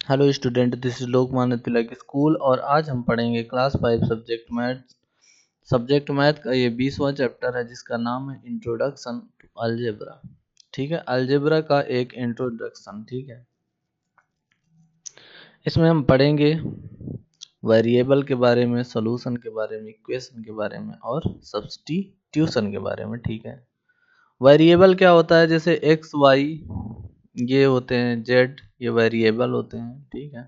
Hello student, this is Lokmanya Tilak school और आज हम पढ़ेंगे क्लास 5 सब्जेक्ट मैथ का ये 20वां चैप्टर है जिसका नाम है इंट्रोडक्शन टू अलजेब्रा। ठीक है, अलजेब्रा का एक इंट्रोडक्शन। ठीक है, इसमें हम पढ़ेंगे वेरिएबल के बारे में, सॉल्यूशन के बारे में, इक्वेशन के बारे में और सब्स्टिट्यूशन के बारे में। ठीक है, वेरिएबल क्या होता है? जैसे एक्स वाई ये होते हैं, जेड ये वेरिएबल होते हैं। ठीक है,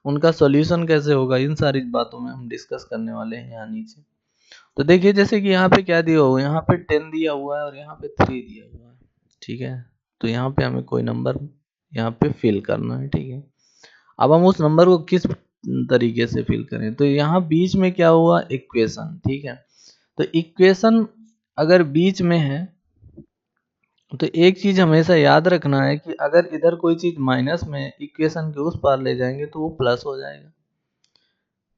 उनका सॉल्यूशन कैसे होगा, इन सारी बातों में हम डिस्कस करने वाले हैं यहाँ नीचे। तो देखिए, जैसे कि यहाँ पे क्या दिया हुआ है, यहाँ पे 10 दिया हुआ है और यहाँ पे 3 दिया हुआ है। ठीक है, तो यहाँ पे हमें कोई नंबर यहाँ पे फिल करना है। ठीक है, अब हम उस नंबर को किस तरीके से फिल करें, तो यहाँ बीच में क्या हुआ, इक्वेशन। ठीक है, तो इक्वेशन अगर बीच में है तो एक चीज हमेशा याद रखना है कि अगर इधर कोई चीज माइनस में इक्वेशन के उस पार ले जाएंगे तो वो प्लस हो जाएगा।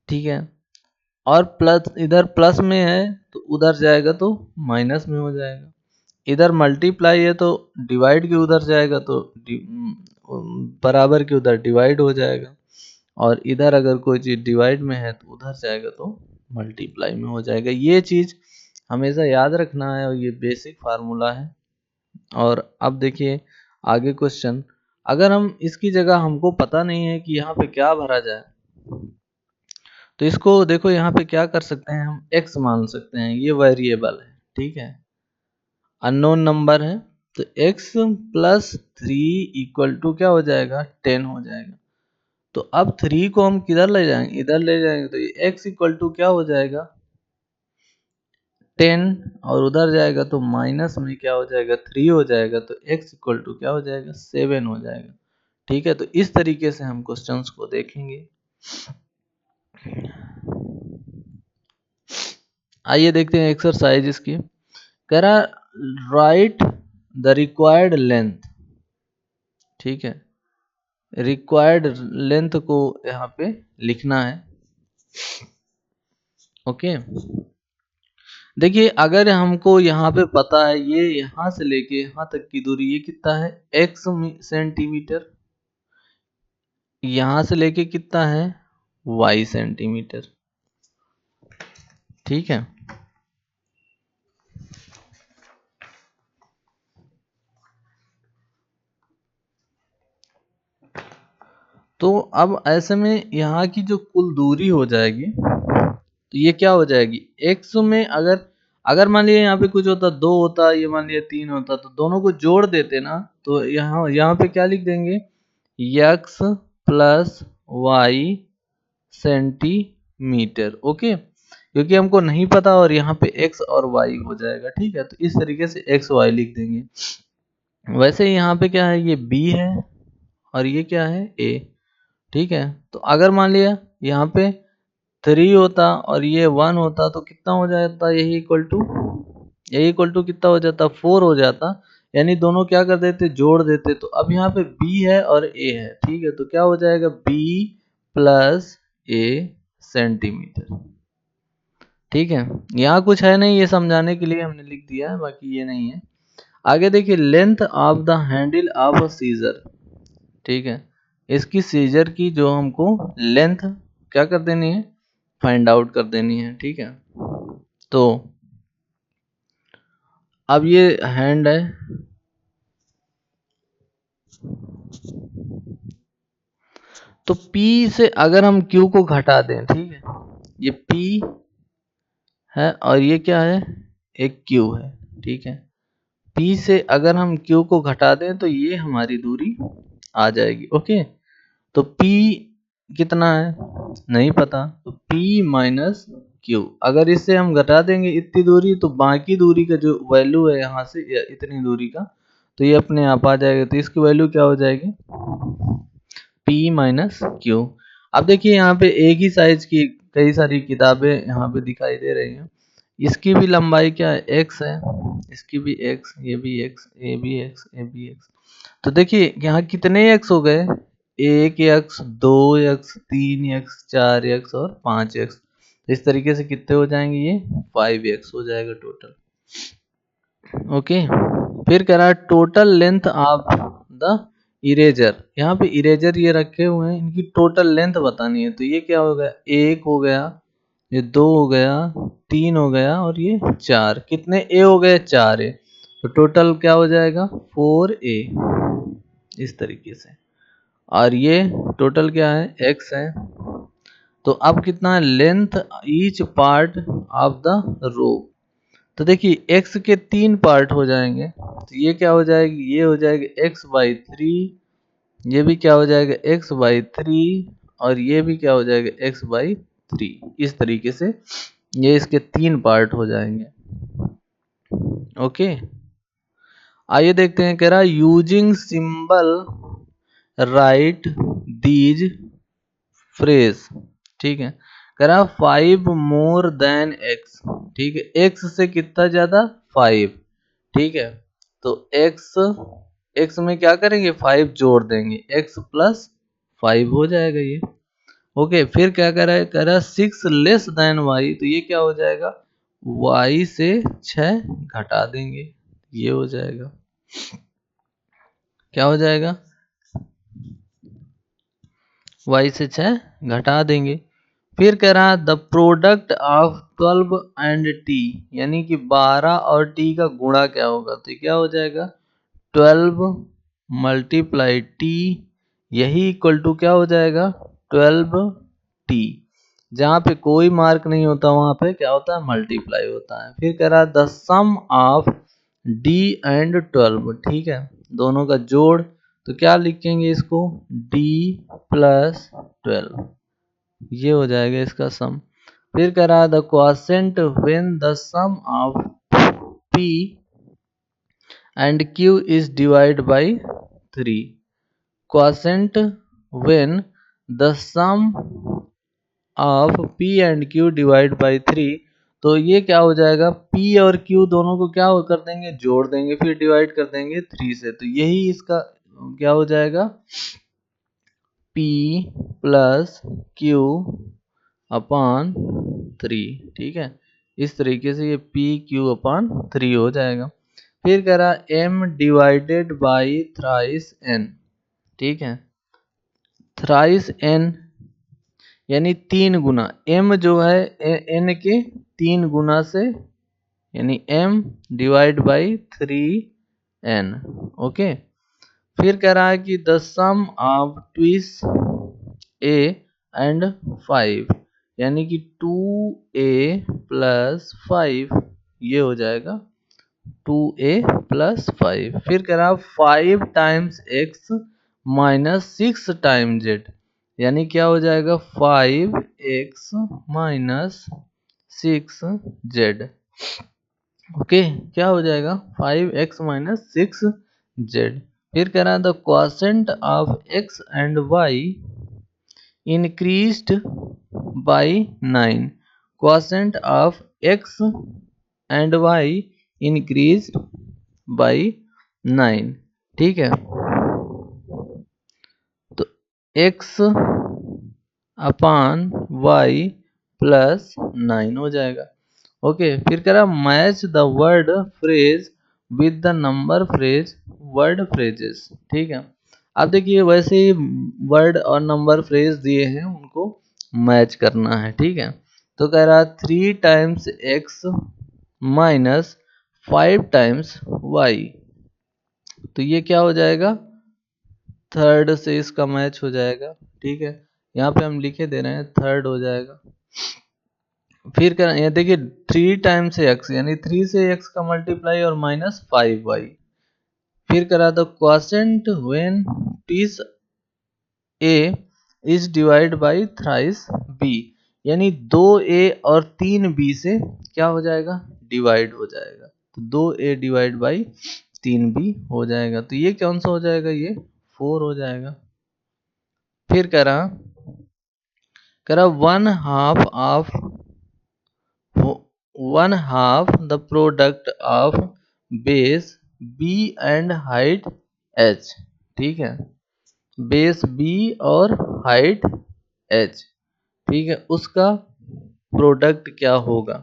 ठीक है, और प्लस इधर प्लस में है तो उधर जाएगा तो माइनस में हो जाएगा। इधर मल्टीप्लाई है तो डिवाइड के उधर जाएगा तो बराबर के उधर डिवाइड हो जाएगा। और इधर अगर कोई चीज़ डिवाइड में है तो उधर जाएगा तो मल्टीप्लाई में हो जाएगा। ये चीज़ हमेशा याद रखना है और ये बेसिक फार्मूला है। और अब देखिए आगे क्वेश्चन, अगर हम इसकी जगह हमको पता नहीं है कि यहाँ पे क्या भरा जाए तो इसको देखो, यहाँ पे क्या कर सकते हैं, हम x मान सकते हैं, ये वेरिएबल है। ठीक है, अननोन नंबर है तो x प्लस 3 इक्वल टू क्या हो जाएगा, 10 हो जाएगा। तो अब 3 को हम किधर ले जाएंगे, इधर ले जाएंगे तो ये x इक्वल टू क्या हो जाएगा, 10, और उधर जाएगा तो माइनस में क्या हो जाएगा, 3 हो जाएगा। तो x इक्वल टू क्या हो जाएगा, 7 हो जाएगा। ठीक है, तो इस तरीके से हम क्वेश्चंस को देखेंगे। आइए देखते हैं एक्सरसाइज इसकी। कह रहा राइट द रिक्वायर्ड लेंथ। ठीक है, रिक्वायर्ड लेंथ को यहाँ पे लिखना है। ओके, देखिए अगर हमको यहाँ पे पता है ये यहाँ से लेके यहाँ तक की दूरी ये कितना है, x सेंटीमीटर, यहाँ से लेके कितना है, y सेंटीमीटर। ठीक है, तो अब ऐसे में यहाँ की जो कुल दूरी हो जाएगी तो ये क्या हो जाएगी, x में अगर अगर मान लिया यहाँ पे कुछ होता 2 होता, ये मान लिया 3 होता, तो दोनों को जोड़ देते ना, तो यहाँ पे क्या लिख देंगे, x plus y centimetre. Okay, क्योंकि हमको नहीं पता और यहाँ पे x और y हो जाएगा। ठीक है, तो इस तरीके से x y लिख देंगे। वैसे यहाँ पे क्या है, ये b है और ये क्या है, a। ठीक है, तो अगर मान लिया यहाँ पे 3 होता और ये 1 होता तो कितना हो जाता, यही इक्वल टू कितना हो जाता, 4 हो जाता। यानी दोनों क्या कर देते, जोड़ देते। तो अब यहाँ पे b है और a है। ठीक है, तो क्या हो जाएगा, b प्लस a सेंटीमीटर। ठीक है, यहाँ कुछ है नहीं, ये समझाने के लिए हमने लिख दिया है, बाकी ये नहीं है। आगे देखिए, length of the handle of a seizure. ठीक है, इसकी सीजर की जो हमको लेंथ क्या कर देनी है, फाइंड आउट कर देनी है। ठीक है, तो अब ये हैंड है, तो P से अगर हम Q को घटा दें, ठीक है, ये P है और ये क्या है, एक Q है। ठीक है, P से अगर हम Q को घटा दें तो ये हमारी दूरी आ जाएगी। ओके, तो P कितना है नहीं पता, तो P माइनस Q, अगर इससे हम घटा देंगे इतनी दूरी तो बाकी दूरी का जो वैल्यू है यहाँ से इतनी दूरी का, तो ये अपने आप आ जाएगा। तो इसकी वैल्यू क्या हो जाएगी, P माइनस Q। अब देखिए यहाँ पे एक ही साइज की कई सारी किताबें यहाँ पे दिखाई दे रही हैं। इसकी भी लंबाई क्या है, x है, इसकी भी x, ये भी x, ये भी x, ये भी x। तो देखिए यहाँ कितने x हो गए, 1x, 2x, 3x, 4x और 5x। इस तरीके से कितने हो जाएंगे, ये 5x हो जाएगा टोटल। ओके, फिर कह रहा है total length of the eraser, यहाँ पे इरेजर ये रखे हुए हैं, इनकी टोटल लेंथ बतानी है। तो ये क्या हो गया, एक हो गया, ये दो हो गया, तीन हो गया और ये चार। कितने ए हो गए, चार ए। तो टोटल क्या हो जाएगा, 4a, इस तरीके से। और ये टोटल क्या है, x है। तो अब कितना है, length each part of the row. तो देखिए x के तीन पार्ट हो जाएंगे, तो ये क्या हो जाएगी, ये हो जाएगी x/3, ये भी क्या हो जाएगा x/3, और ये भी क्या हो जाएगा x/3। इस तरीके से ये इसके तीन पार्ट हो जाएंगे। ओके, आइए देखते हैं, कह रहा using symbol right these phrase. ठीक है, कह रहा 5 मोर देन x। ठीक है, x से कितना ज्यादा, 5। ठीक है, तो x में क्या करेंगे, 5 जोड़ देंगे, x+5 हो जाएगा ये। ओके, फिर क्या कर रहा है, कह रहा है 6 लेस देन y। तो ये क्या हो जाएगा, y से 6 घटा देंगे, ये हो जाएगा, क्या हो जाएगा, y से 6 घटा देंगे। फिर कह रहा the product of 12 and t, यानी कि 12 और t का गुणा क्या होगा। तो क्या हो जाएगा, 12 मल्टीप्लाई t, यही इक्वल टू क्या हो जाएगा, 12t। जहाँ पे कोई मार्क नहीं होता वहाँ पे क्या होता है, मल्टीप्लाई होता है। फिर कह रहा the sum of d and 12। ठीक है, दोनों का जोड़, तो क्या लिखेंगे इसको, d प्लस 12, ये हो जाएगा इसका सम। फिर कह रहा the quotient when the sum of p and q is divide by 3। Quotient when the sum of p and q divide by 3। तो ये क्या हो जाएगा, p और q दोनों को क्या कर देंगे, जोड़ देंगे, फिर डिवाइड कर देंगे 3 से। तो यही इसका क्या हो जाएगा, p प्लस q अपॉन 3। ठीक है, इस तरीके से ये पी क्यू अपॉन 3 हो जाएगा। फिर कह रहा m divided by thrice n। ठीक है, थ्राइस n यानी 3 गुना, m जो है n के 3 गुना से, यानी m divide by 3n। Okay, फिर कह रहा है कि the sum of twice a and 5, यानी कि 2a प्लस 5, ये हो जाएगा 2a प्लस 5। फिर कह रहा 5 times x minus 6 times z, यानी क्या हो जाएगा, 5x माइनस 6z। ओके, क्या हो जाएगा, 5x माइनस 6z। फिर कह रहा the quotient of x and y increased by 9। quotient of x and y increased by 9। ठीक है, तो x अपान y प्लस 9 हो जाएगा। ओके, फिर कह रहा match the word phrase with the number phrase word phrases. ठीक है, अब देखिए वैसे ही वर्ड और नंबर फ्रेज दिए हैं, उनको मैच करना है। ठीक है, तो कह रहा 3 times x minus 5 times y। तो ये क्या हो जाएगा, थर्ड से इसका मैच हो जाएगा। ठीक है, यहाँ पे हम लिखे दे रहे हैं, थर्ड हो जाएगा। फिर कह ये देखिए 3 टाइम्स x, यानी 3 से x का मल्टीप्लाई और माइनस 5y। फिर करा द क्वोशेंट व्हेन पीस a is divide by thrice b, यानी 2a और 3b से क्या हो जाएगा, डिवाइड हो जाएगा। तो 2a डिवाइड बाई 3b हो जाएगा। तो ये कौन सा हो जाएगा, ये 4 हो जाएगा। फिर करा 1/2 the product of base b and height h। ठीक है, बेस b और हाइट h। ठीक है, उसका प्रोडक्ट क्या होगा।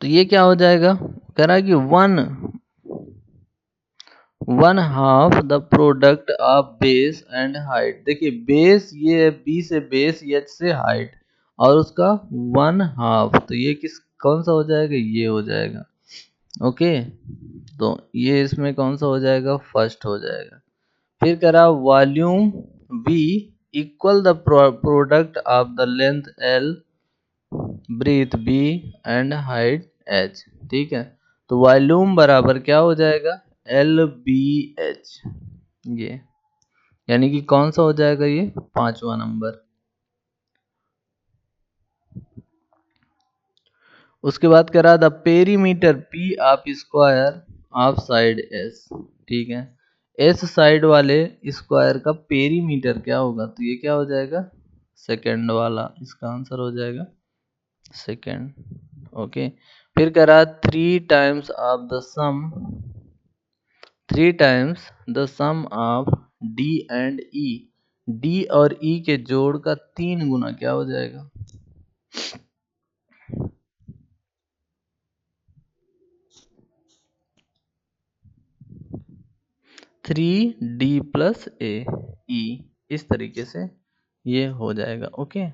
तो ये क्या हो जाएगा, कह रहा है कि 1/2 the product of base and height. देखिए बेस ये है, बी से बेस, एच से हाइट, और उसका 1/2, तो ये कौन सा हो जाएगा, ये हो जाएगा। ओके, तो ये इसमें कौन सा हो जाएगा, फर्स्ट हो जाएगा। फिर करा volume V equal the product of the length L, breadth B and height H। ठीक है, तो वॉल्यूम बराबर क्या हो जाएगा, LBH। ये यानी कि कौन सा हो जाएगा, ये 5वां नंबर। उसके बाद करा the perimeter P of square of side S। ठीक है, एस साइड वाले स्क्वायर का पेरीमीटर क्या होगा, तो ये क्या हो जाएगा, सेकंड वाला, इसका आंसर हो जाएगा सेकंड। ओके, फिर करा 3 times of D and E. D और ई के जोड़ का 3 गुना क्या हो जाएगा, 3D + A E। इस तरीके से ये हो जाएगा। ओके।